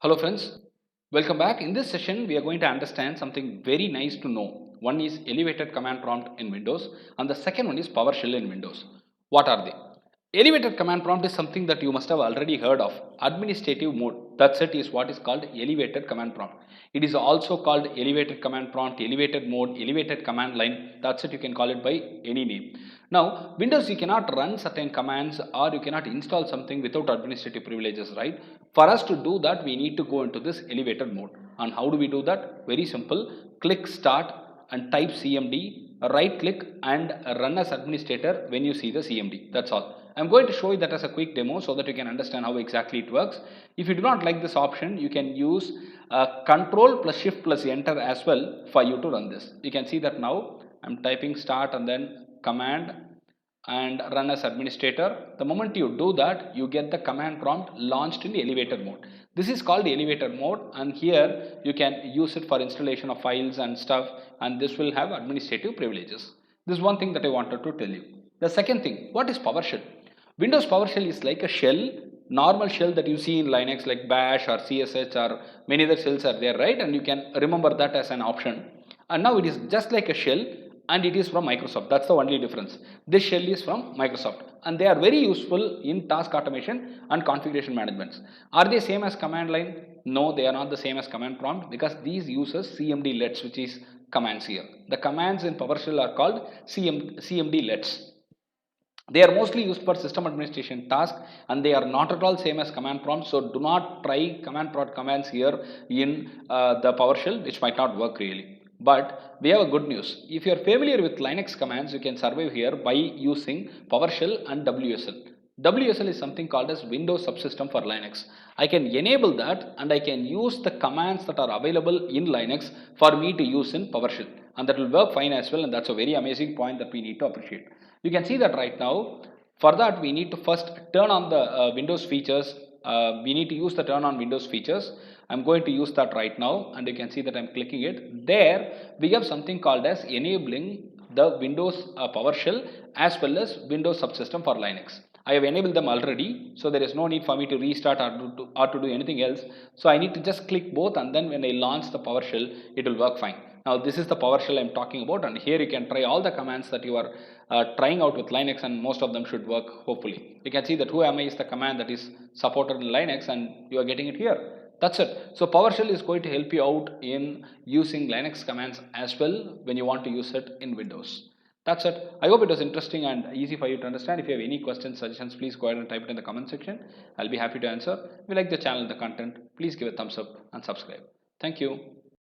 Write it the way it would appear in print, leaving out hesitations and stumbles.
Hello friends, welcome back. In this session, we are going to understand something very nice to know. One is elevated command prompt in Windows and the second one is PowerShell in Windows. What are they? Elevated command prompt is something that you must have already heard of. Administrative mode, that's it, is what is called elevated command prompt. It is also called elevated command prompt, elevated mode, elevated command line. That's it, you can call it by any name. Now, Windows, you cannot run certain commands or you cannot install something without administrative privileges, right? For us to do that, we need to go into this elevated mode. And how do we do that? Very simple. Click start and type CMD, right click and run as administrator when you see the CMD. That's all. I'm going to show you that as a quick demo so that you can understand how exactly it works. If you do not like this option, you can use Control plus Shift plus Enter as well for you to run this. You can see that now I'm typing start and then command and run as administrator. The moment you do that, you get the command prompt launched in the elevator mode. This is called the elevator mode, and here you can use it for installation of files and stuff, and this will have administrative privileges. This is one thing that I wanted to tell you. The second thing, what is PowerShell? Windows PowerShell is like a shell, normal shell that you see in Linux like bash or CSH or many other shells are there, right? And you can remember that as an option. And now it is just like a shell and it is from Microsoft. That's the only difference. This shell is from Microsoft and they are very useful in task automation and configuration management. Are they same as command line? No, they are not the same as command prompt because these uses CMD lets, which is commands here. The commands in PowerShell are called CMD lets. They are mostly used for system administration tasks and they are not at all same as command prompts. So do not try command prompt commands here in the PowerShell, which might not work really. But we have a good news. If you are familiar with Linux commands, you can survive here by using PowerShell and WSL. WSL is something called as Windows subsystem for Linux. I can enable that and I can use the commands that are available in Linux for me to use in PowerShell, and that will work fine as well, and that's a very amazing point that we need to appreciate. You can see that right now. For that, we need to first turn on the Windows features. We need to use the turn on Windows features. I'm going to use that right now and you can see that I'm clicking it. There we have something called as enabling the Windows PowerShell as well as Windows subsystem for Linux. I have enabled them already, so there is no need for me to restart or to do anything else. So I need to just click both and then when I launch the PowerShell, it will work fine. Now this is the PowerShell I'm talking about, and here you can try all the commands that you are trying out with Linux, and most of them should work hopefully. You can see that whoami is the command that is supported in Linux and you are getting it here. That's it. So PowerShell is going to help you out in using Linux commands as well when you want to use it in Windows. That's it. I hope it was interesting and easy for you to understand. If you have any questions, suggestions, please go ahead and type it in the comment section. I'll be happy to answer. If you like the channel, the content, please give a thumbs up and subscribe. Thank you.